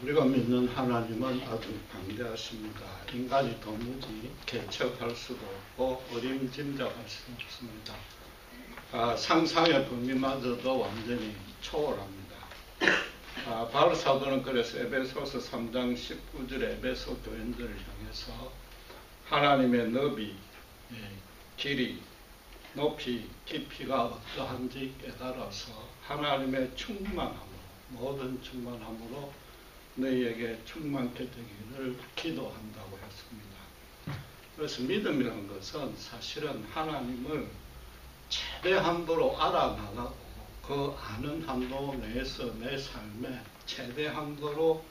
우리가 믿는 하나님은 아주 강대하십니다. 인간이 도무지 개척할 수도 없고 어림짐작할 수 없습니다. 상상의 범위마저도 완전히 초월합니다. 바울 사도는 그래서 에베소서 3장 19절에 에베소 교인들을 향해서 하나님의 너비, 길이, 높이, 깊이가 어떠한지 깨달아서 하나님의 충만함으로, 모든 충만함으로 너희에게 충만케 되기를 기도한다고 했습니다. 그래서 믿음이라는 것은 사실은 하나님을 최대 한도로 알아나가고 그 아는 한도 내에서 내 삶에 최대 한도로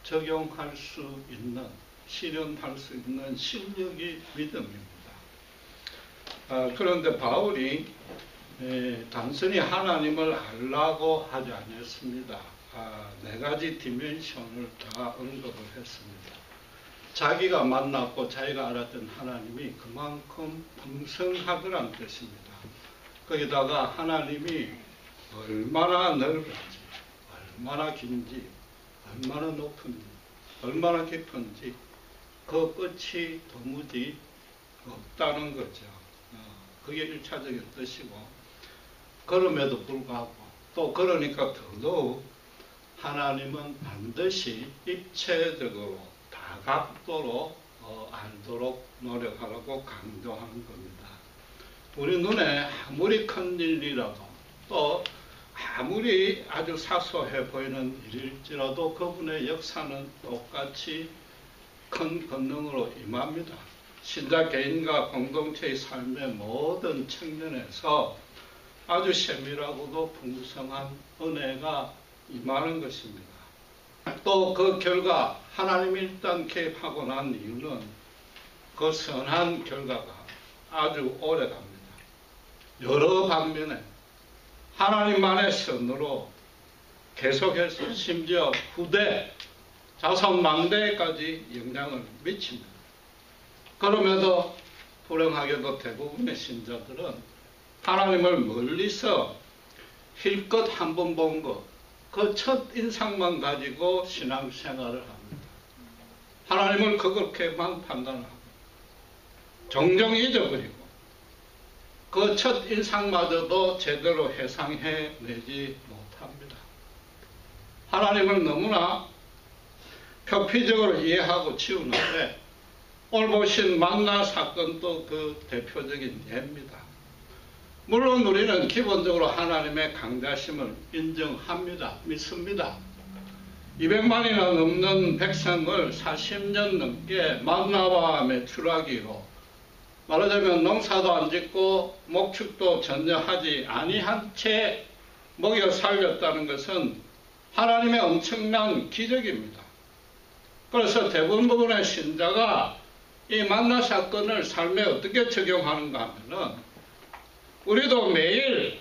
적용할 수 있는, 실현할 수 있는 실력이 믿음입니다. 그런데 바울이 단순히 하나님을 알라고 하지 않았습니다. 네 가지 디멘션을 다 언급을 했습니다. 자기가 만났고 자기가 알았던 하나님이 그만큼 풍성하더란 뜻입니다. 거기다가 하나님이 얼마나 넓은지, 얼마나 긴지, 얼마나 높은지, 얼마나 깊은지 그 끝이 도무지 없다는 거죠. 그게 1차적인 뜻이고, 그럼에도 불구하고 또 그러니까 더더욱 하나님은 반드시 입체적으로 다각도로 알도록 노력하라고 강조하는 겁니다. 우리 눈에 아무리 큰 일이라도 또 아무리 아주 사소해 보이는 일일지라도 그분의 역사는 똑같이 큰 권능으로 임합니다. 신자 개인과 공동체의 삶의 모든 측면에서 아주 세밀하고도 풍성한 은혜가 임하는 것입니다. 또 그 결과 하나님이 일단 개입하고 난 이유는 그 선한 결과가 아주 오래 갑니다. 여러 방면에 하나님만의 선으로 계속해서 심지어 후대, 자손 망대까지 영향을 미칩니다. 그럼에도 불행하게도 대부분의 신자들은 하나님을 멀리서 힐끗 한 번 본 것, 그 첫 인상만 가지고 신앙생활을 합니다. 하나님을 그렇게만 판단하고 종종 잊어버리고 그 첫 인상마저도 제대로 해상해내지 못합니다. 하나님을 너무나 표피적으로 이해하고 치우는데 오늘 보신 만나 사건도 그 대표적인 예입니다. 물론 우리는 기본적으로 하나님의 강대하심을 인정합니다. 믿습니다. 200만이나 넘는 백성을 40년 넘게 만나와 메추라기로, 말하자면 농사도 안 짓고 목축도 전혀 하지 아니한 채 먹여 살렸다는 것은 하나님의 엄청난 기적입니다. 그래서 대부분의 신자가 이 만나 사건을 삶에 어떻게 적용하는가 하면은 우리도 매일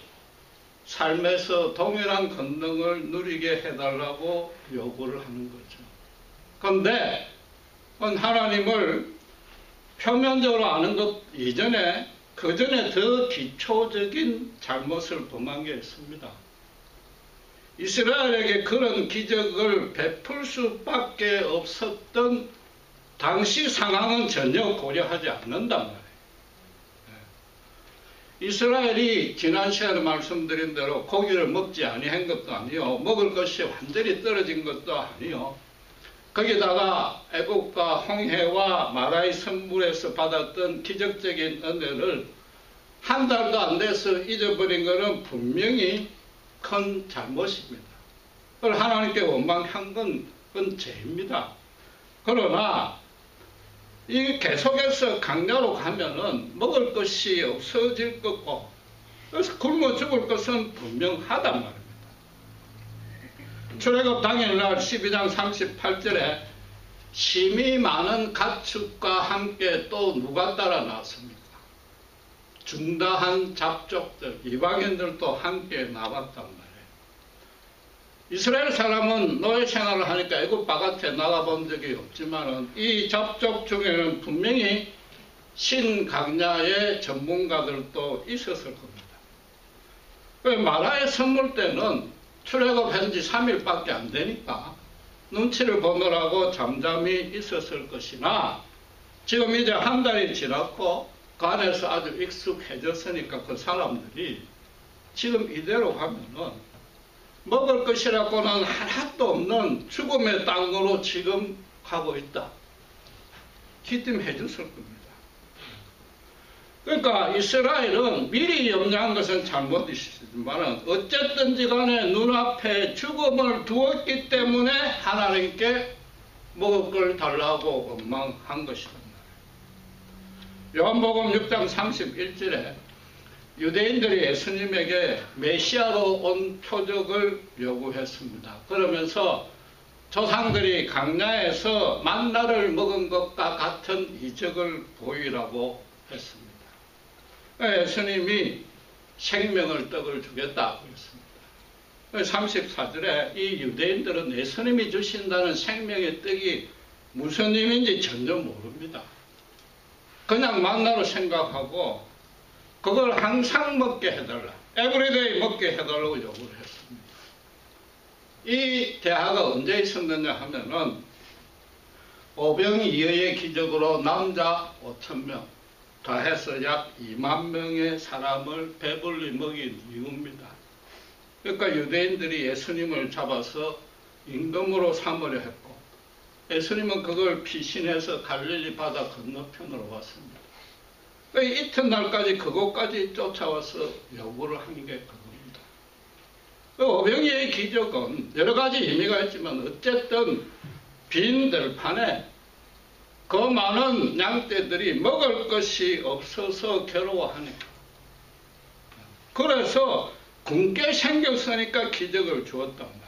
삶에서 동일한 권능을 누리게 해달라고 요구를 하는 거죠. 그런데 하나님을 표면적으로 아는 것 이전에, 그 전에 더 기초적인 잘못을 범한 게 있습니다. 이스라엘에게 그런 기적을 베풀 수밖에 없었던 당시 상황은 전혀 고려하지 않는단 말이에요. 이스라엘이 지난 시간에 말씀드린 대로 고기를 먹지 아니한 것도 아니요, 먹을 것이 완전히 떨어진 것도 아니요, 거기다가 애국과 홍해와 마라의 선물에서 받았던 기적적인 은혜를 한 달도 안 돼서 잊어버린 것은 분명히 큰 잘못입니다. 그걸 하나님께 원망한 건 그건 죄입니다. 그러나 이 계속해서 강야로 가면은 먹을 것이 없어질 거고, 그래서 굶어 죽을 것은 분명하단 말입니다. 출애굽 당일날 12장 38절에 심히 많은 가축과 함께 또 누가 따라 나왔습니까? 중다한 잡족들, 이방인들도 함께 나왔단 말이에요. 이스라엘 사람은 노예 생활을 하니까 애굽 바깥에 나가본 적이 없지만은 이 잡족 중에는 분명히 신강야의 전문가들도 있었을 겁니다. 마라의 선물 때는 출애굽한 지 3일밖에 안 되니까 눈치를 보느라고 잠잠히 있었을 것이나 지금 이제 한 달이 지났고 그 안에서 아주 익숙해졌으니까 그 사람들이 지금 이대로 가면은 먹을 것이라고는 하나도 없는 죽음의 땅으로 지금 가고 있다. 기침해 줬을 겁니다. 그러니까 이스라엘은 미리 염려한 것은 잘못이지만 어쨌든지 간에 눈앞에 죽음을 두었기 때문에 하나님께 먹을 걸 달라고 원망한 것이다. 요한복음 6장 31절에 유대인들이 예수님에게 메시아로 온 표적을 요구했습니다. 그러면서 조상들이 광야에서 만나를 먹은 것과 같은 이적을 보이라고 했습니다. 예수님이 생명을 떡을 주겠다고 했습니다. 34절에 이 유대인들은 예수님이 주신다는 생명의 떡이 무슨 의미인지 전혀 모릅니다. 그냥 만나로 생각하고 그걸 항상 먹게 해달라. 에브리데이 먹게 해달라고 요구를 했습니다. 이 대화가 언제 있었느냐 하면은 오병이어의 기적으로 남자 5,000명 다 해서 약 2만 명의 사람을 배불리 먹인 이유입니다. 그러니까 유대인들이 예수님을 잡아서 임금으로 삼으려 했고 예수님은 그걸 피신해서 갈릴리 바다 건너편으로 왔습니다. 그러니까 이튿날까지 그곳까지 쫓아와서 요구를 한 게 그겁니다. 오병이어의 기적은 여러 가지 의미가 있지만 어쨌든 빈 들판에 그 많은 양떼들이 먹을 것이 없어서 괴로워하니까. 그래서 굶게 생겼으니까 기적을 주었단 말이에요.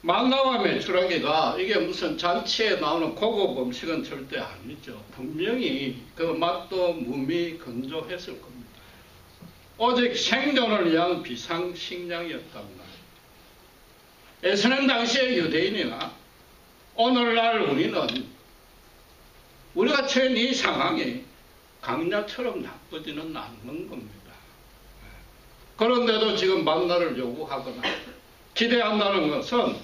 만나와 메추라기가 이게 무슨 잔치에 나오는 고급 음식은 절대 아니죠. 분명히 그 맛도 무미 건조했을 겁니다. 오직 생존을 위한 비상식량이었단 말이에요. 예수님 당시의 유대인이나 오늘날 우리가 처한 이 상황이 강야처럼 나쁘지는 않는 겁니다. 그런데도 지금 만나를 요구하거나 기대한다는 것은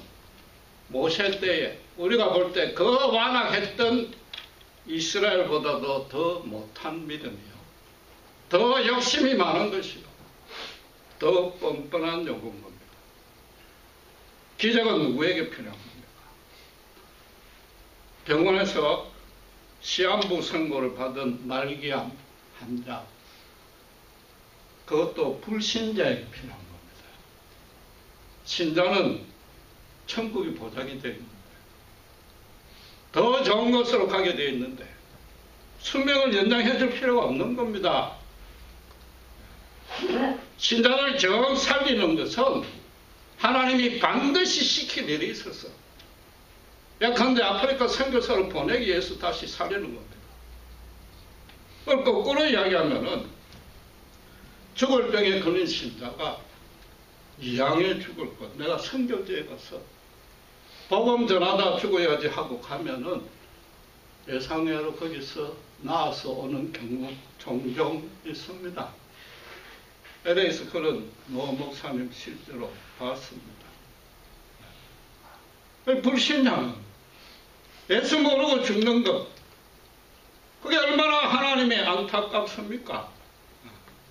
모세 때에 우리가 볼 때 그 완악했던 이스라엘보다도 더 못한 믿음이요. 더 욕심이 많은 것이요. 더 뻔뻔한 요구인 겁니다. 기적은 누구에게 필요한 겁니까? 병원에서 시한부 선고를 받은 말기암 환자, 그것도 불신자에게 필요한 겁니다. 신자는 천국이 보장이 되어 있는데 더 좋은 것으로 가게 되어 있는데 수명을 연장해 줄 필요가 없는 겁니다. 신자를 정 살리는 것은 하나님이 반드시 시킬 일이 있어서 예컨대 아프리카 선교사를 보내기 위해서 다시 살리는 겁니다. 그걸 거꾸로 이야기하면은 죽을 병에 걸린 신자가 이양에 죽을 것, 내가 선교지에 가서 복음 전하다 죽어야지 하고 가면은 예상외로 거기서 나와서 오는 경우 종종 있습니다. LA에서 그런 노 목사님 실제로 봤습니다. 불신자는 예수 모르고 죽는 것, 그게 얼마나 하나님의 안타깝습니까?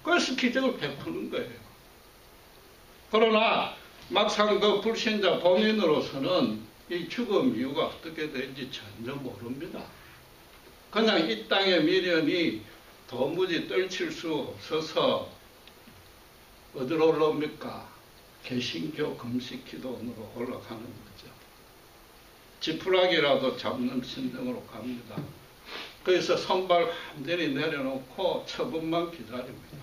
그래서 기적을 베푸는 거예요. 그러나 막상 그 불신자 본인으로서는 이 죽음 이유가 어떻게 되는지 전혀 모릅니다. 그냥 이 땅의 미련이 도무지 떨칠 수 없어서 어디로 올라옵니까? 개신교 금식 기도원으로 올라가는 거죠. 지푸라기라도 잡는 신등으로 갑니다. 그래서 손발 완전히 내려놓고 처분만 기다립니다.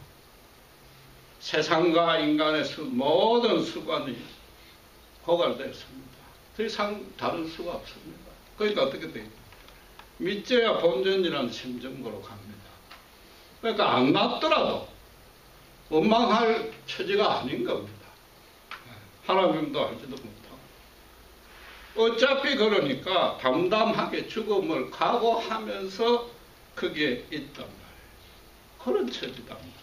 세상과 인간의 모든 수관이 고갈됐습니다. 더 이상 다른 수가 없습니다. 그러니까 어떻게 돼요? 믿져야 본전이라는 심정으로 갑니다. 그러니까 안 낫더라도 원망할 처지가 아닌 겁니다. 하나님도 알지도 못하고. 어차피 그러니까 담담하게 죽음을 각오하면서 거기에 있단 말이에요. 그런 처지단 말이에요.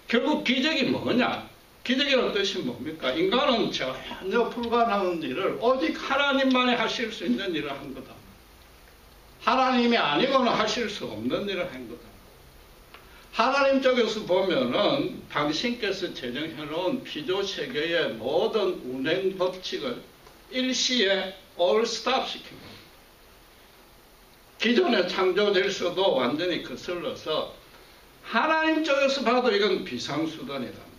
결국 기적이 뭐냐? 기적이라는 뜻이 뭡니까? 인간은 전혀 불가능한 일을 오직 하나님만이 하실 수 있는 일을 한 거다. 하나님이 아니고는 하실 수 없는 일을 한 거다. 하나님 쪽에서 보면은 당신께서 제정해 놓은 피조세계의 모든 운행 법칙을 일시에 all stop 시킨 겁니다. 기존의 창조 질서도 완전히 거슬러서 하나님 쪽에서 봐도 이건 비상수단이란 말이에요.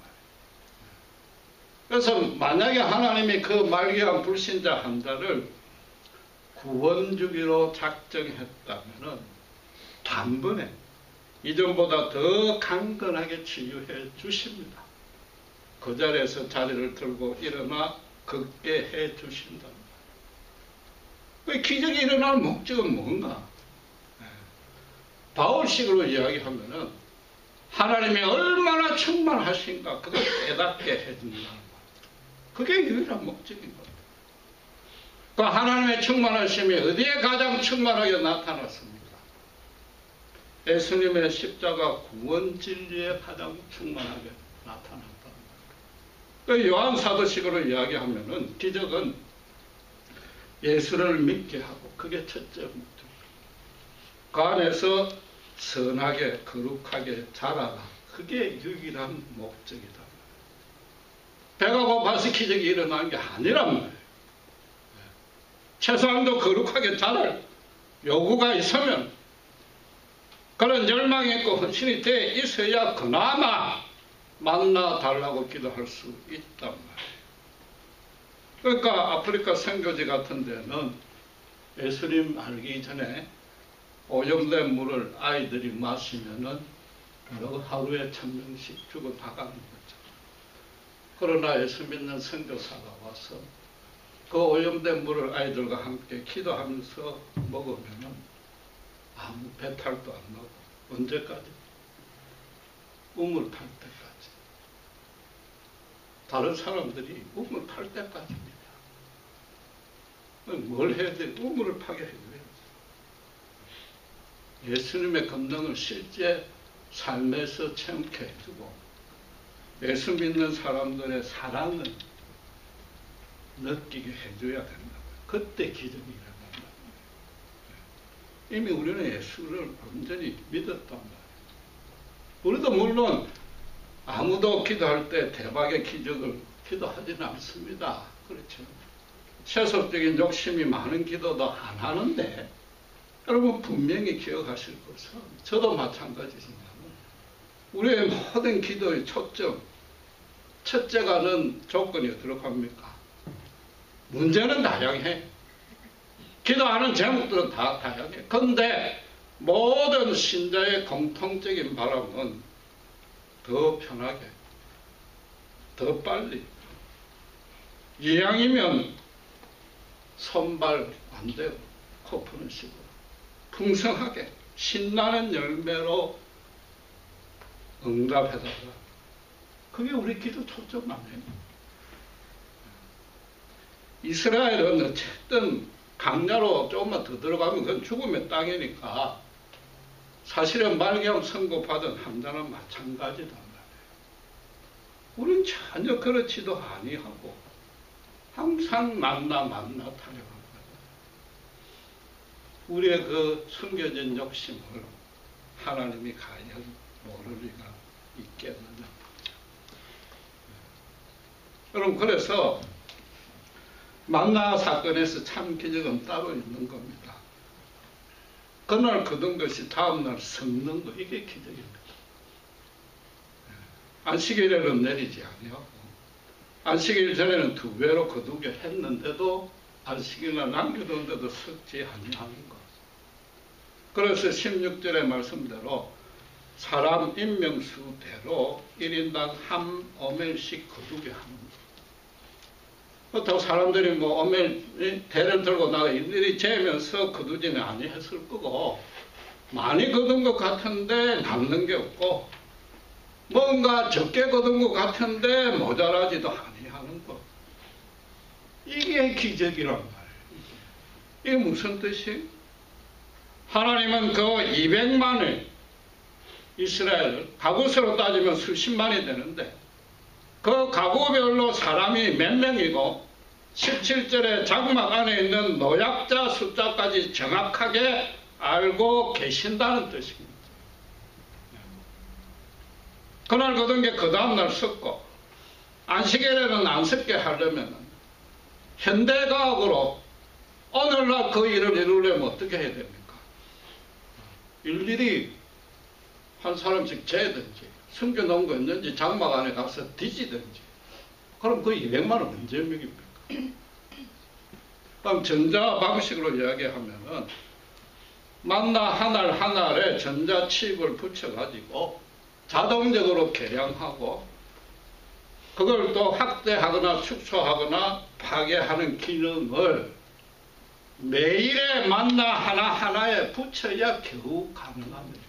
그래서 만약에 하나님이 그 말기암 불신자 환자를 구원주기로 작정했다면 단번에 이전보다 더 강건하게 치유해 주십니다. 그 자리에서 자리를 들고 일어나 걷게 해 주신다. 그 기적이 일어날 목적은 뭔가? 바울식으로 이야기하면은 하나님이 얼마나 충만하신가 그걸 깨닫게 해준다. 그게 유일한 목적인 겁니다. 그 하나님의 충만하심이 어디에 가장 충만하게 나타났습니까? 예수님의 십자가 구원 진리에 가장 충만하게 나타났다. 그 요한 사도식으로 이야기하면은 기적은 예수를 믿게 하고 그게 첫째 목적. 그 안에서 선하게 거룩하게 자라라. 그게 유일한 목적이다. 배가 고파서 기적이 일어나는 게 아니란 말이에요. 최소한도 거룩하게 자랄 요구가 있으면 그런 열망이 있고 헌신이 돼 있어야 그나마 만나 달라고 기도할 수 있단 말이에요. 그러니까 아프리카 선교지 같은 데는 예수님 알기 전에 오염된 물을 아이들이 마시면은 하루에 1000명씩 죽어 나가는 거죠. 그러나 예수 믿는 선교사가 와서 그 오염된 물을 아이들과 함께 기도하면서 먹으면은 아무 배탈도 안 나고 언제까지? 우물 탈 때까지. 다른 사람들이 우물 탈 때까지입니다. 뭘 해야 돼? 우물을 파게 해줘야지. 예수님의 권능을 실제 삶에서 체험케 해주고 예수 믿는 사람들의 사랑을 느끼게 해줘야 된다. 그때 기적이 일어난다. 이미 우리는 예수를 완전히 믿었단 말이에요. 우리도 물론 아무도 기도할 때 대박의 기적을 기도하지는 않습니다. 그렇죠. 세속적인 욕심이 많은 기도도 안 하는데 여러분 분명히 기억하실 것은 저도 마찬가지지만 우리의 모든 기도의 초점 첫째가는 조건이 어디로 갑니까? 문제는 다양해. 기도하는 제목들은 다 다양해. 그런데 모든 신자의 공통적인 바람은 더 편하게, 더 빨리, 이왕이면 손발 안 대고 코 푸는 식으로 풍성하게 신나는 열매로 응답해달라. 그게 우리 기도 초점 아니에요. 이스라엘은 어쨌든 강야로 조금만 더 들어가면 그건 죽음의 땅이니까 사실은 말기암 선고받은 함자는 마찬가지단 말이에요. 우리는 전혀 그렇지도 아니하고 항상 만나 타려고 합니다. 우리의 그 숨겨진 욕심을 하나님이 과연 모를 리가 있겠느냐. 여러분 그래서 만나 사건에서 참 기적은 따로 있는 겁니다. 그날 거둔 것이 다음날 썩는 거, 이게 기적입니다. 안식일에는 내리지 아니하고 안식일 전에는 2배로 거두게 했는데도 안식일날 남겨뒀는데도 썩지 아니하는 것. 그래서 16절의 말씀대로 사람 인명수대로 1인당 한 오멜씩 거두게 하는 것. 그렇다고 사람들이 뭐 오멜 대를 들고 나가 일일이 재면서 거두지는 아니했을 거고 많이 거둔 것 같은데 남는 게 없고 뭔가 적게 거둔 것 같은데 모자라지도 아니하는 것. 이게 기적이란 말이에요. 이게 무슨 뜻이? 하나님은 그 200만을 이스라엘을 가구수로 따지면 수십만이 되는데 그 가구별로 사람이 몇 명이고 17절에 장막 안에 있는 노약자 숫자까지 정확하게 알고 계신다는 뜻입니다. 그날 거둔 게 그 다음날 썩고 안식일에는 안 썩게 하려면 현대과학으로 오늘날 그 일을 이루려면 어떻게 해야 됩니까? 일일이 한 사람씩 재든지 숨겨놓은 거 있는지 장막 안에 가서 뒤지든지. 그럼 그 200만 원 언제 먹입니까? 그럼 전자 방식으로 이야기하면은 만나 한 알 한 알에 전자칩을 붙여가지고 자동적으로 계량하고 그걸 또 확대하거나 축소하거나 파괴하는 기능을 매일의 만나 하나하나에 붙여야 겨우 가능합니다.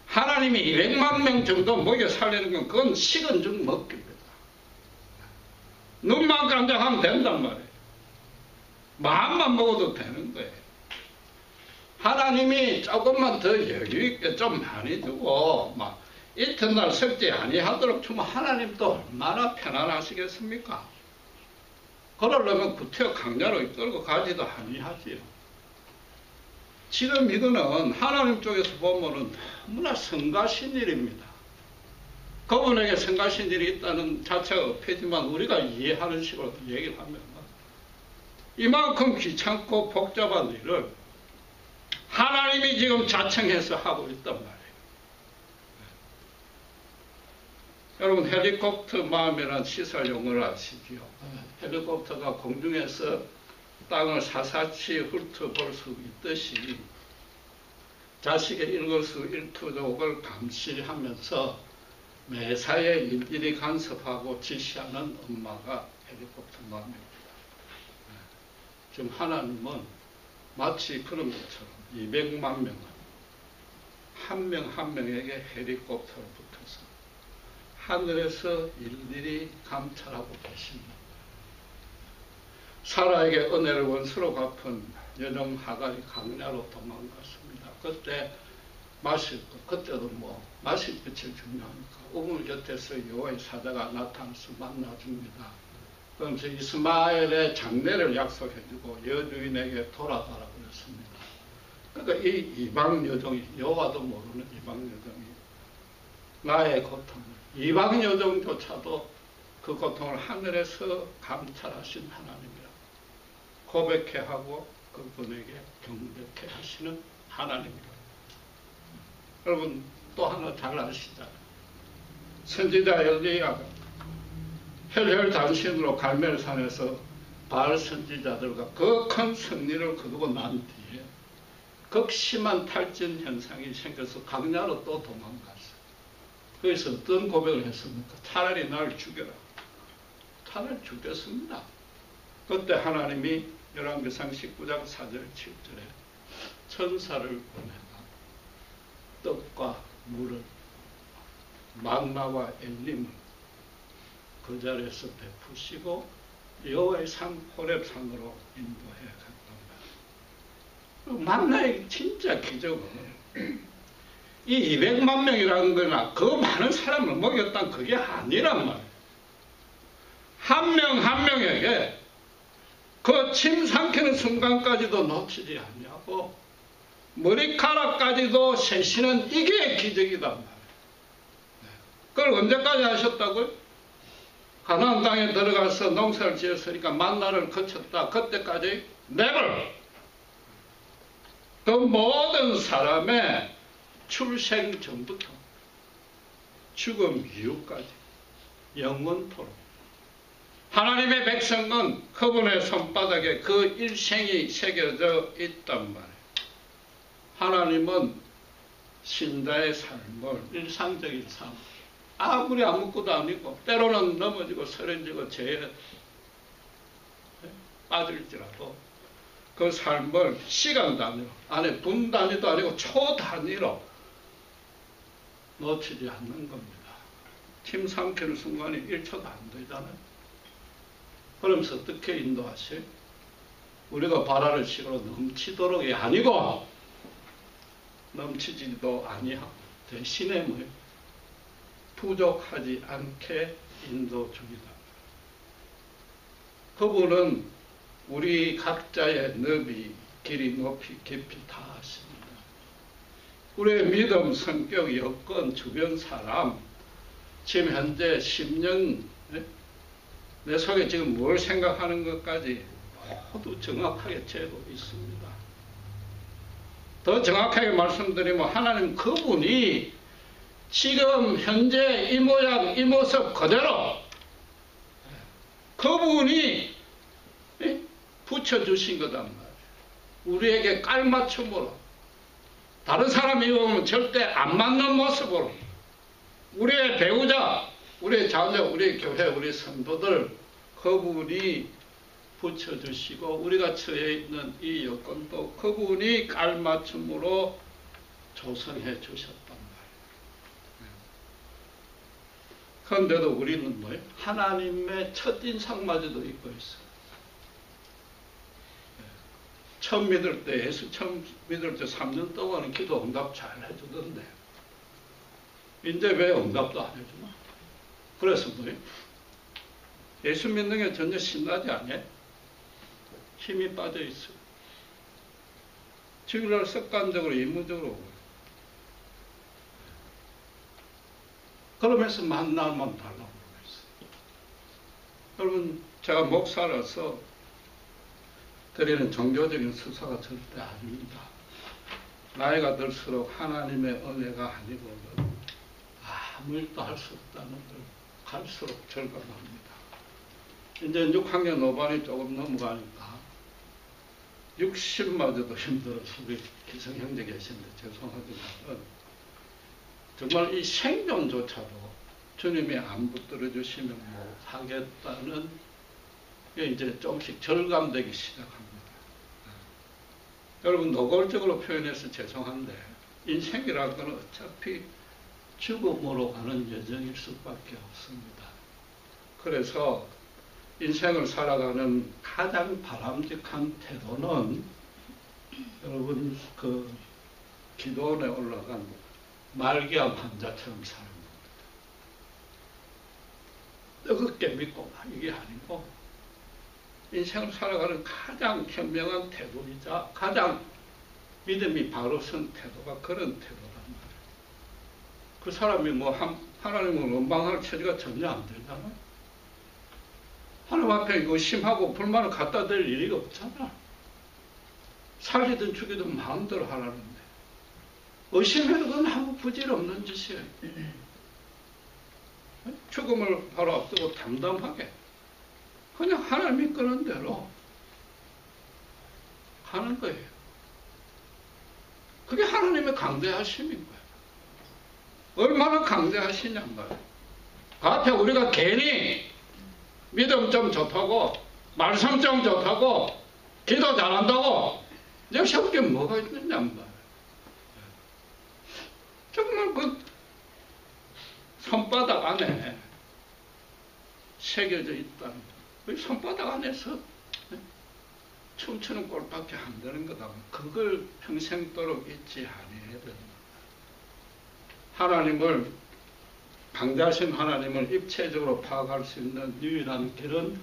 하나님이 200만 명 정도 먹여 살리는 건 그건 식은 죽 먹기입니다. 눈만 깜짝하면 된단 말이에요. 마음만 먹어도 되는 거예요. 하나님이 조금만 더 여유있게 좀 많이 주고 막 이튿날 썩지 아니하도록 주면 하나님도 얼마나 편안하시겠습니까? 그러려면 구태여 강야로 이끌고 가지도 아니하지요. 지금 이거는 하나님 쪽에서 보면은 너무나 성가신 일입니다. 그분에게 성가신 일이 있다는 자체가 없지만 우리가 이해하는 식으로 얘기를 하면 이만큼 귀찮고 복잡한 일을 하나님이 지금 자청해서 하고 있단 말이에요. 여러분 헬리콥터 마음이라는 시설 용어를 아시지요? 헬리콥터가 공중에서 땅을 사사치 훑어볼 수 있듯이 자식의 일거수일투족을 감시하면서 매사에 일일이 간섭하고 지시하는 엄마가 헬리콥터 마음입니다. 지금 하나님은 마치 그런 것처럼 200만 명은 한 명 한 명에게 헬리콥터를 붙어서 하늘에서 일일이 감찰하고 계십니다. 사라에게 은혜를 원수로 갚은 여정 하갈이 강야로 도망갔습니다. 그때 마실 것, 그때도 뭐 마실 것이 중요하니까 우물 곁에서 여호와의 사자가 나타나서 만나줍니다. 그러면서 이스마엘의 장례를 약속해주고 여주인에게 돌아가라고 그랬습니다. 그러니까 이 이방 여종이 여호와도 모르는 이방 여종이 나의 고통을 이방 여종조차도 그 고통을 하늘에서 감찰하신 하나님이라 고백해 하고 그분에게 경배케 하시는 하나님이라. 여러분 또 하나 잘 아시잖아요. 선지자 엘리야가 혈혈단신으로 갈멜산에서 바알 선지자들과 그 큰 승리를 거두고 난 뒤에 극심한 탈진 현상이 생겨서 강야로 또 도망갔어요. 거기서 어떤 고백을 했습니까? 차라리 날 죽여라. 차라리 죽겠습니다. 그때 하나님이 열왕기상 19장 4절 7절에 천사를 보내다 떡과 물을 만나와 엘림을 그 자리에서 베푸시고 여호와의 산 호렙산으로 인도해 갔단 말이에요. 만나의 진짜 기적은 이 200만 명이라는 거나 그 많은 사람을 먹였다는 그게 아니란 말이에요. 한 명 한 명에게 그 침 삼키는 순간까지도 놓치지 않냐고 머리카락까지도 세시는 이게 기적이단 말이에요. 그걸 언제까지 하셨다고요? 가나안 땅에 들어가서 농사를 지었으니까 만나를 거쳤다. 그때까지 never. 그 모든 사람의 출생 전부터 죽음 이후까지 영원토록 하나님의 백성은 그분의 손바닥에 그 일생이 새겨져 있단 말이에요. 하나님은 신자의 삶을 일상적인 삶 아무리 아무것도 아니고 때로는 넘어지고 쓰러지고 죄에 빠질지라도 그 삶을 시간 단위로 아니 분 단위도 아니고 초 단위로 놓치지 않는 겁니다. 침 삼키는 순간이 1초도 안 되잖아요. 그러면서 어떻게 인도하세요? 우리가 바라는 식으로 넘치도록이 아니고 넘치지도 아니하고 대신에 뭐예요? 부족하지 않게 인도 중이다. 그분은 우리 각자의 너비, 길이, 높이, 깊이 다 아십니다. 우리의 믿음, 성격, 여건, 주변 사람, 지금 현재 10년 내 속에 지금 뭘 생각하는 것까지 모두 정확하게 재고 있습니다. 더 정확하게 말씀드리면 하나님 그분이 지금 현재 이 모양 이 모습 그대로 그분이 붙여주신 거단 말이에요. 우리에게 깔맞춤으로 다른 사람이 보면 절대 안 맞는 모습으로 우리의 배우자, 우리의 자녀, 우리의 교회, 우리 성도들 그분이 붙여주시고 우리가 처해 있는 이 여건도 그분이 깔맞춤으로 조성해 주셨단 말이에요. 그런데도 우리는 뭐예요? 하나님의 첫인상마저도 잊고 있어요. 처음 믿을 때, 예수 처음 믿을 때 3년 동안은 기도 응답 잘 해주던데 이제 왜 응답도 안 해주나? 그래서 뭐예요? 예수 믿는 게 전혀 신나지 않아요? 힘이 빠져 있어요. 주일날 습관적으로 의무적으로 오고요. 그러면서 만날만 달라고 그러고 있어요. 여러분, 제가 목사라서 드리는 종교적인 수사가 절대 아닙니다. 나이가 들수록 하나님의 은혜가 아니고는 아무 일도 할 수 없다는 걸 갈수록 절감합니다. 이제 6학년 5반이 조금 넘어가니까 60마저도 힘들어서 우리 기성 형제 계신데 죄송하지만 정말 이 생존조차도 주님이 안 붙들어 주시면 못 하겠다는 게 이제 조금씩 절감되기 시작합니다. 여러분 노골적으로 표현해서 죄송한데 인생이라는 건 어차피 죽음으로 가는 여정일 수밖에 없습니다. 그래서 인생을 살아가는 가장 바람직한 태도는 여러분 그 기도원에 올라간 말기암 환자처럼 사는 겁니다. 뜨겁게 믿고 이게 아니고 인생을 살아가는 가장 현명한 태도이자 가장 믿음이 바로 선 태도가 그런 태도란 말이에요. 그 사람이 뭐 하나님을 원망할 처지가 전혀 안 되잖아요. 하나님 앞에 의심하고 불만을 갖다 댈 일이 없잖아. 살리든 죽이든 마음대로 하라는데 의심해도 그건 아무 부질없는 짓이에요. 죽음을 바로 앞두고 담담하게 그냥 하나님이 끄는 대로 하는 거예요. 그게 하나님의 강대하심인 거예요. 얼마나 강대하시냔 말이에요. 그 앞에 우리가 괜히 믿음 좀 좋다고 말씀 좀 좋다고 기도 잘한다고 역시 그게 뭐가 있느냔 말이에요. 정말 그 손바닥 안에 새겨져 있다는 그 손바닥 안에서 춤추는 꼴밖에 안 되는 거다. 그걸 평생도록 잊지 아니해야 된다. 하나님을 강대하신 하나님을 입체적으로 파악할 수 있는 유일한 길은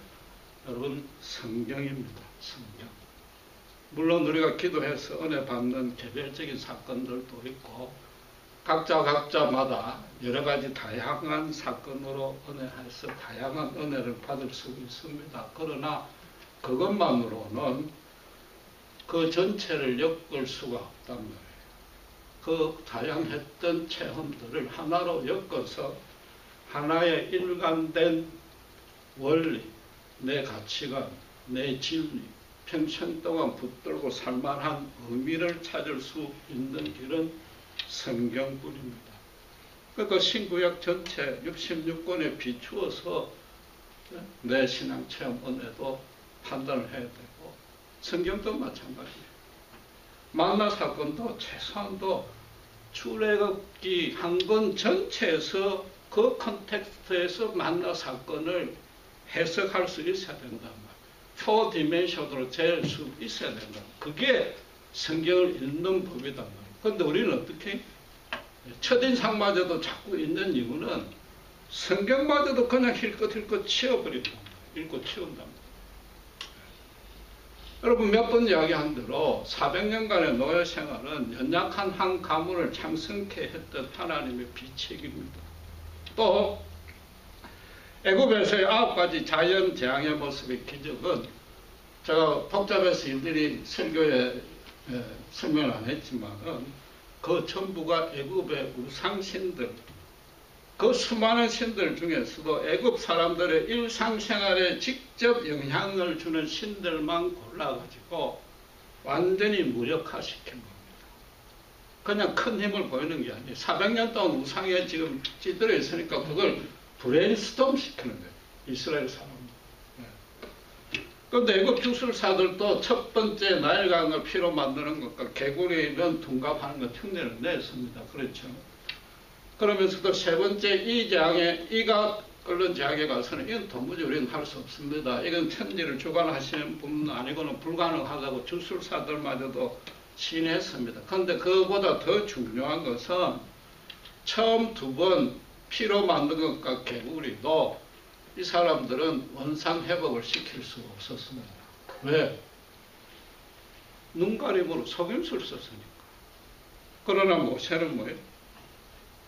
여러분 성경입니다. 성경. 물론 우리가 기도해서 은혜 받는 개별적인 사건들도 있고 각자마다 여러 가지 다양한 사건으로 은혜해서 다양한 은혜를 받을 수 있습니다. 그러나 그것만으로는 그 전체를 엮을 수가 없단 말이에요. 그 다양했던 체험들을 하나로 엮어서 하나의 일관된 원리, 내 가치관, 내 진리, 평생 동안 붙들고 살만한 의미를 찾을 수 있는 길은 성경뿐입니다. 그러니까 신구약 전체 66권에 비추어서 내 신앙 체험 은혜도 판단을 해야 되고 성경도 마찬가지예요. 만나 사건도 최소한도 출애굽기 한 권 전체에서 그 컨텍스트에서 만나 사건을 해석할 수 있어야 된단 말이에요. 초디멘션으로 잴 수 있어야 된다. 그게 성경을 읽는 법이단 말이에요. 그런데 우리는 어떻게 첫인상마저도 자꾸 있는 이유는 성경마저도 그냥 힐끗힐끗 치워버린다. 읽고 치운답니다. 여러분 몇 번 이야기한 대로 400년간의 노예 생활은 연약한 한 가문을 창성케 했던 하나님의 비책입니다. 또 애굽에서의 9가지 자연 재앙의 모습의 기적은 제가 복잡해서 일들이 설교에 설명을 안 했지만은 그 전부가 애굽의 우상신들, 그 수많은 신들 중에서도 애굽 사람들의 일상생활에 직접 영향을 주는 신들만 골라가지고 완전히 무력화시킨 겁니다. 그냥 큰 힘을 보이는 게 아니에요. 400년 동안 우상에 지금 찌들어 있으니까 그걸 브레인스톰 시키는 거예요. 이스라엘 사람들. 그런데 애굽 주술사들도 첫 번째 나일강을 피로 만드는 것과 개구리면 둔갑하는 것 흉내를 냈습니다. 그렇죠. 그러면서도 세 번째 이 재앙에 이가 끓는 재앙에 가서는 이건 도무지 우리는 할 수 없습니다. 이건 천지를 주관하시는 분 아니고는 불가능하다고 주술사들마저도 시인했습니다. 그런데 그보다 더 중요한 것은 처음 두 번 피로 만든 것과 개구리도 이 사람들은 원상 회복을 시킬 수가 없었습니다. 왜? 눈가림으로 속임수를 썼으니까. 그러나 모세는 뭐예요?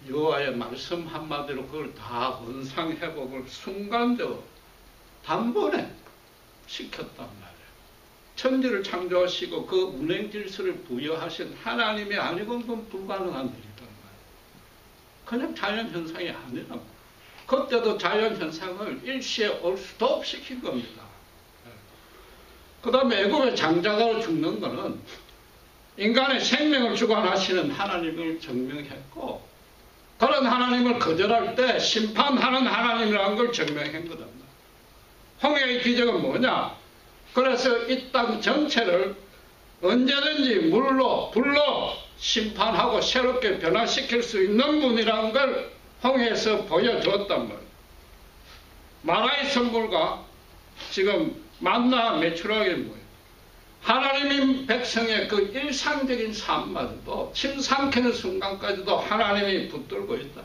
여호와의 말씀 한마디로 그걸 다 원상 회복을 순간적으로 단번에 시켰단 말이에요. 천지를 창조하시고 그 운행 질서를 부여하신 하나님이 아니고는 그건 불가능한 일이란 말이에요. 그냥 자연 현상이 아니란 말이에요. 그때도 자연 현상을 일시에 올스톱 시킨 겁니다. 그 다음에 애굽의 장자가 죽는 것은 인간의 생명을 주관하시는 하나님을 증명했고, 그런 하나님을 거절할 때 심판하는 하나님이라는 걸 증명한 거다. 홍해의 기적은 뭐냐? 그래서 이 땅 전체를 언제든지 물로 불로 심판하고 새롭게 변화시킬 수 있는 분이라는 걸 홍해에서 보여주었단 말이에요. 마라의 선물과 지금 만나 매출하게 뭐예요? 하나님인 백성의 그 일상적인 삶마저도 침 삼키는 순간까지도 하나님이 붙들고 있다.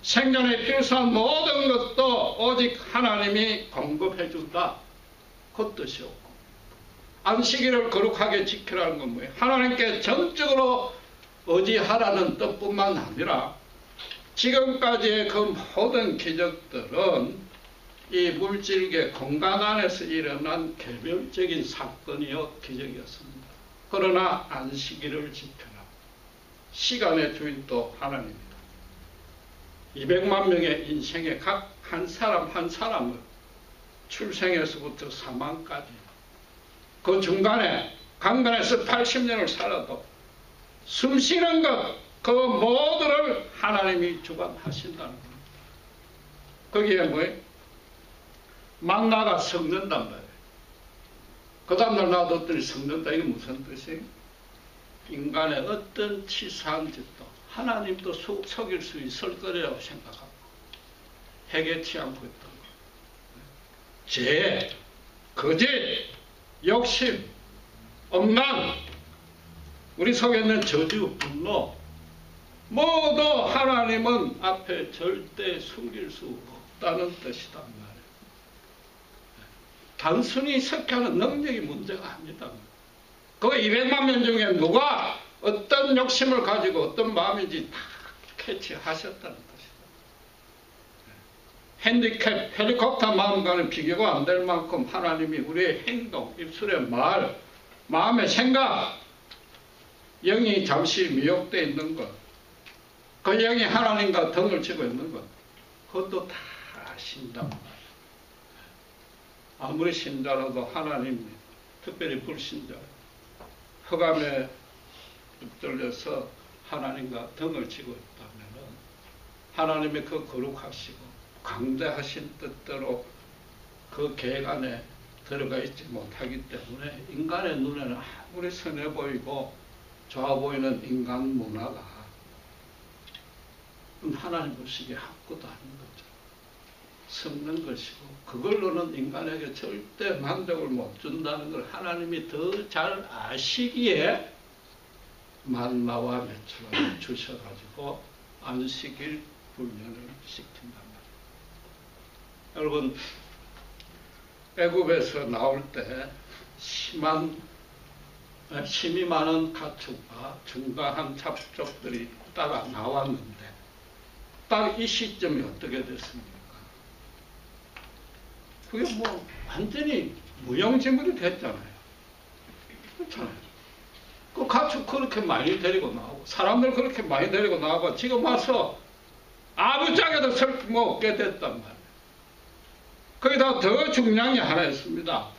생존에 필요한 모든 것도 오직 하나님이 공급해 준다. 그 뜻이었고, 안식일을 거룩하게 지키라는 건 뭐예요? 하나님께 전적으로 의지하라는 뜻뿐만 아니라 지금까지의 그 모든 기적들은 이 물질계 공간 안에서 일어난 개별적인 사건이요 기적이었습니다. 그러나 안식일을 지켜라. 시간의 주인도 하나님입니다. 200만 명의 인생의 각 한 사람 한 사람을 출생에서부터 사망까지 그 중간에 강간에서 80년을 살아도 숨쉬는 것, 그 모두를 하나님이 주관하신다는 겁니다. 거기에 뭐예요? 만나가 섞는단 말이에요. 그 다음날 놔뒀더니 섞는다. 이게 무슨 뜻이에요? 인간의 어떤 치사한 짓도 하나님도 속일 수 있을 거라고 생각하고 해결치 않고 있던 거예요. 죄, 거짓, 욕심, 엄란, 우리 속에 있는 저주, 분노 모두 하나님은 앞에 절대 숨길 수 없다는 뜻이단 말이에요. 단순히 석회하는 능력이 문제가 아니다. 그 200만 명 중에 누가 어떤 욕심을 가지고 어떤 마음인지 다 캐치하셨다는 뜻이다. 핸디캡, 헬리콥터 마음과는 비교가 안 될 만큼 하나님이 우리의 행동, 입술의 말, 마음의 생각, 영이 잠시 미혹되어 있는 것, 그 영이 하나님과 등을 치고 있는 것, 그것도 다 아신단 말이에요. 아무리 신자라도 하나님, 특별히 불신자, 흑암에 휩들려서 하나님과 등을 치고 있다면 하나님의 그 거룩하시고 강대하신 뜻대로 그 계획 안에 들어가 있지 못하기 때문에 인간의 눈에는 아무리 선해 보이고 좋아 보이는 인간 문화가 하나님 보시기에 아무것도 아닌 거죠. 섞는 것이고 그걸로는 인간에게 절대 만족을 못 준다는 걸 하나님이 더 잘 아시기에 만나와 매출을 주셔가지고 안식일 훈련을 시킨단 말이에요. 여러분, 애굽에서 나올 때 힘이 많은 가축과 중강한 잡족들이 따라 나왔는데 딱 이 시점이 어떻게 됐습니까? 그게 뭐 완전히 무용지물이 됐잖아요. 그렇잖아요. 그 가축 그렇게 많이 데리고 나오고 사람들 그렇게 많이 데리고 나오고 지금 와서 아무짝에도 쓸모없게 됐단 말이에요. 거기다 더 중요한 게 하나 있습니다.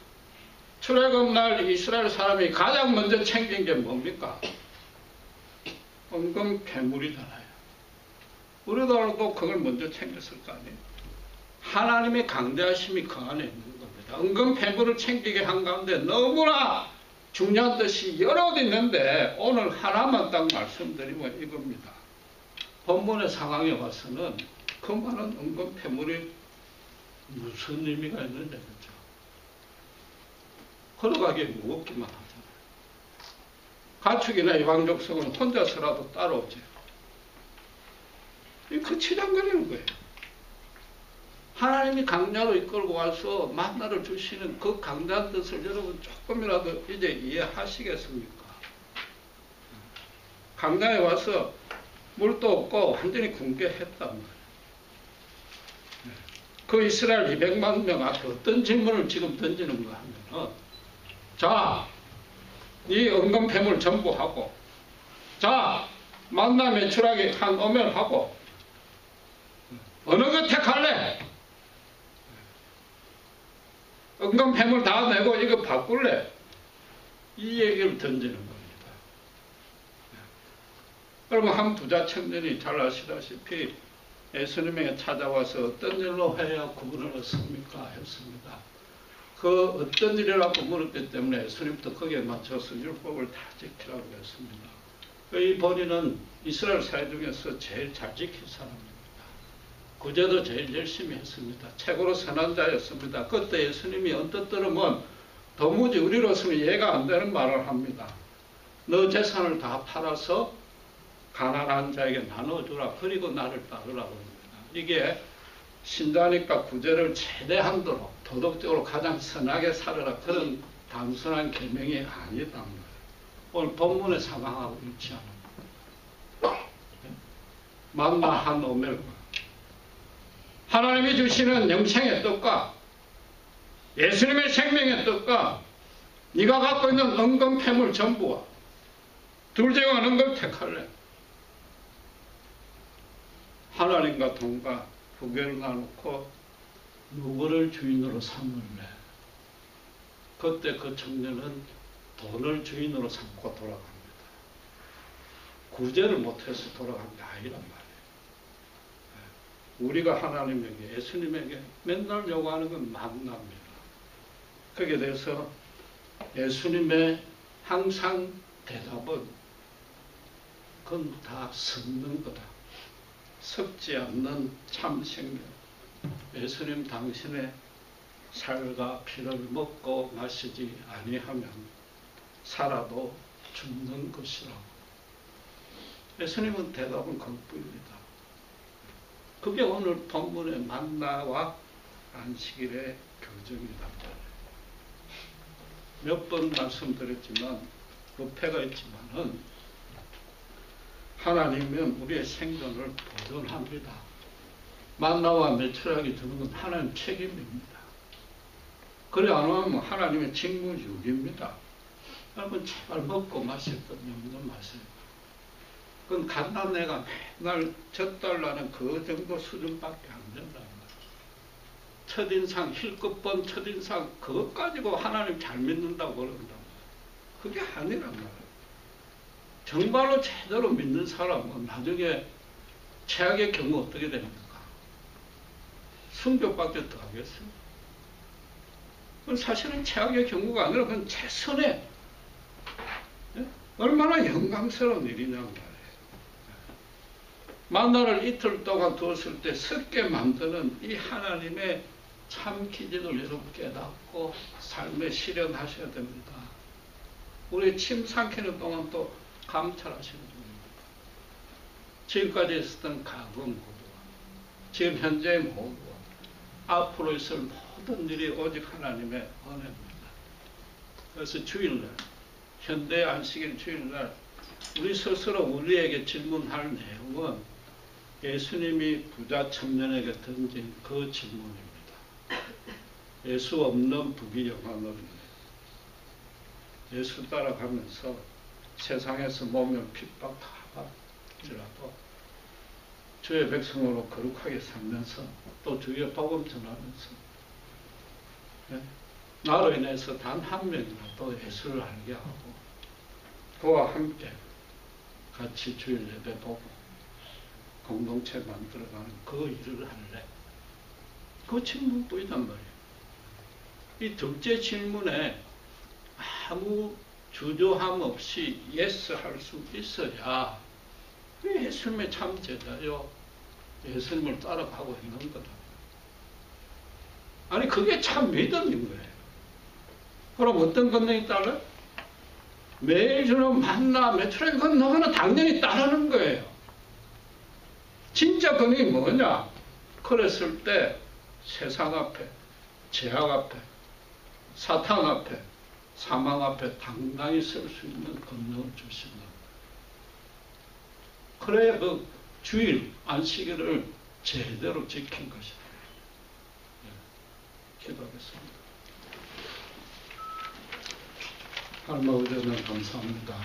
출애굽날 이스라엘 사람이 가장 먼저 챙긴 게 뭡니까? 은금 괴물이잖아요. 우리나라도 그걸 먼저 챙겼을 거 아니에요. 하나님의 강대하심이 그 안에 있는 겁니다. 은금 괴물을 챙기게 한 가운데 너무나 중요한 뜻이 여러 개 있는데 오늘 하나만 딱 말씀드리면 이겁니다. 본문의 상황에 와서는 그 많은 은금 괴물이 무슨 의미가 있는지 그렇죠. 걸어가기에 무겁기만 하잖아요. 가축이나 이방 족속은 혼자서라도 따라오죠. 그 치장거리는 거예요. 하나님이 강야로 이끌고 와서 만나를 주시는 그 강대한 뜻을 여러분 조금이라도 이제 이해하시겠습니까? 강야에 와서 물도 없고 완전히 굶게 했단 말이에요. 그 이스라엘 200만 명 앞에 어떤 질문을 지금 던지는가 하면은, 자, 이 은금패물 전부 하고, 자, 만나 매출하게 한 오면 하고, 어느 것 택할래? 은금패물 다 내고 이거 바꿀래? 이 얘기를 던지는 겁니다. 여러분, 한 부자 청년이 잘 아시다시피 예수님에게 찾아와서 어떤 일로 해야 구원을 얻습니까? 했습니다. 그 어떤 일이라고 물었기 때문에 예수님도 거기에 맞춰서 율법을 다 지키라고 했습니다. 이 본인은 이스라엘 사회 중에서 제일 잘 지킨 사람입니다. 구제도 제일 열심히 했습니다. 최고로 선한자였습니다. 그때 예수님이 언뜻 들으면 도무지 우리로서는 이해가 안 되는 말을 합니다. 너 재산을 다 팔아서 가난한 자에게 나눠주라. 그리고 나를 따르라고 합니다. 이게 신자니까 구제를 최대한도로 도덕적으로 가장 선하게 살아라. 그런 단순한 계명이 아니단 말이에요. 오늘 본문의 상황하고 일치하는 거예요. 만나 한 오멜과 하나님이 주시는 영생의 뜻과 예수님의 생명의 뜻과 네가 갖고 있는 은금패물 전부와 둘 중 어느 걸 택할래? 하나님과 돈과 부귀를 나누고 누구를 주인으로 삼을래? 그때 그 청년은 돈을 주인으로 삼고 돌아갑니다. 구제를 못해서 돌아간 게 아니란 말이에요. 우리가 하나님에게, 예수님에게 맨날 요구하는 건 만납니다. 거기에 대해서 예수님의 항상 대답은 그건 다 섞는 거다. 섞지 않는 참 생명. 예수님 당신의 살과 피를 먹고 마시지 아니하면 살아도 죽는 것이라고. 예수님은 대답은 그것뿐입니다. 그게 오늘 본문의 만나와 안식일의 교정이란 말이에요. 몇 번 말씀드렸지만 부패가 있지만은 하나님은 우리의 생존을 보존합니다. 만나와 매출하게 주는 건 하나님 책임입니다. 그래 안 하면 하나님의 직무유기입니다. 여러분 제발 먹고 마실 것 염려 마세요. 그건 간단내가 맨날 젖달라는 그 정도 수준밖에 안 된단 말이에요. 첫인상, 힐끗본 첫인상 그것 가지고 하나님 잘 믿는다고 그런단 말이에요. 그게 아니란 말이에요. 정말로 제대로 믿는 사람은 나중에 최악의 경우 어떻게 됩니까? 순교밖에 더 하겠어요? 그건 사실은 최악의 경우가 아니라 그건 최선의 얼마나 영광스러운 일이냐는 말이에요. 만나를 이틀 동안 두었을 때 섞게 만드는 이 하나님의 참 기준을 여러분 깨닫고 삶에 실현하셔야 됩니다. 우리 침 삼키는 동안 또 감찰하시는 분입니다. 지금까지 있었던 가금 고도와 지금 현재 모두 앞으로 있을 모든 일이 오직 하나님의 은혜입니다. 그래서 주일날, 현대 안식일 주일날 우리 스스로 우리에게 질문할 내용은 예수님이 부자 청년에게 던진 그 질문입니다. 예수 없는 부귀영화는 예수 따라가면서 세상에서 몸을 핍박하더라도 주의 백성으로 거룩하게 살면서 또 주의 복음 전하면서 나로 인해서 단 한 명이라도 예수를 알게 하고 그와 함께 같이 주일 예배 보고 공동체 만들어가는 그 일을 할래. 그 질문뿐이단 말이에요. 이 둘째 질문에 아무 주저함 없이 예스 할 수 있어야 예수님의 참 제자요. 예수님을 따라가고 있는 거다. 아니 그게 참 믿음인 거예요. 그럼 어떤 권능이 따라? 매일 주는 만나 메트로에 건너가는 당연히 따르는 거예요. 진짜 권능이 뭐냐? 그랬을 때 세상 앞에, 죄악 앞에, 사탄 앞에, 사망 앞에 당당히 설 수 있는 권능을 주신다. 그래야 그 주일, 안식일을 제대로 지킨 것이다. 기도하겠습니다. 하나님 아버지 감사합니다.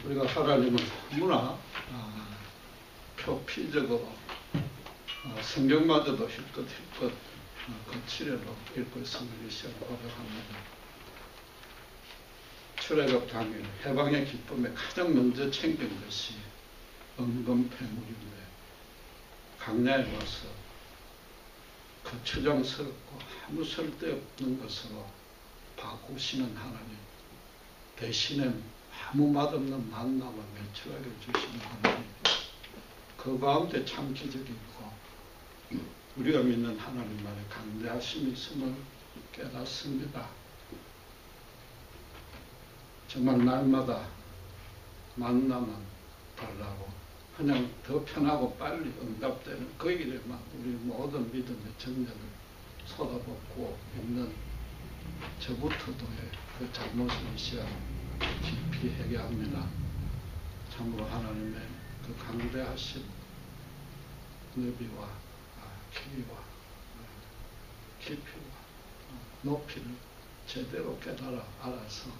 우리가 하나님을 너무나 표피적으로 성경마저도 힐끗힐끗 거칠애로 읽고 있음을 이 시간 고백합니다. 출애굽 당일 해방의 기쁨에 가장 먼저 챙긴 것이 은금패물인데 강야에 와서 그 추정스럽고 아무 쓸데없는 것으로 바꾸시는 하나님, 대신에 아무 맛없는 만나만 매출하게 주시는 하나님, 그 가운데 참 기적이 있고 우리가 믿는 하나님만의 강대하심이 있음을 깨닫습니다. 정말 날마다 만나만 달라고 그냥 더 편하고 빨리 응답되는 그 길에만 우리 모든 믿음의 정력을 쏟아붓고 있는 저부터도의 그 잘못을 시야 깊이 회개합니다. 참으로 하나님의 그 강대하신 너비와 길이와 깊이와 높이를 제대로 깨달아 알아서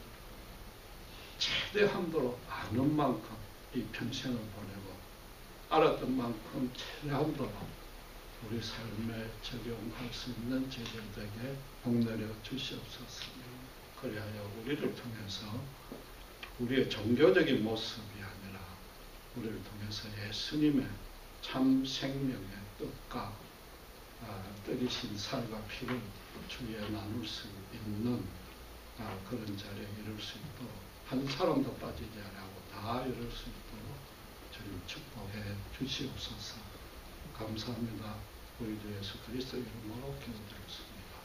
최대한도로 아는 만큼 이 평생을 보내고 알았던 만큼 최대한도로 우리 삶에 적용할 수 있는 제자들에게 복내려 주시옵소서. 그리하여 우리를 통해서 우리의 종교적인 모습이 아니라 우리를 통해서 예수님의 참 생명의 뜻과 뜻이신 살과 피를 주위에 나눌 수 있는 그런 자리에 이룰 수 있도록 한 사람도 빠지지 않고 다 이룰 수 있도록 주님 축복해 주시옵소서. 감사합니다. 우리 주 예수 그리스도 이름으로 기도드렸습니다.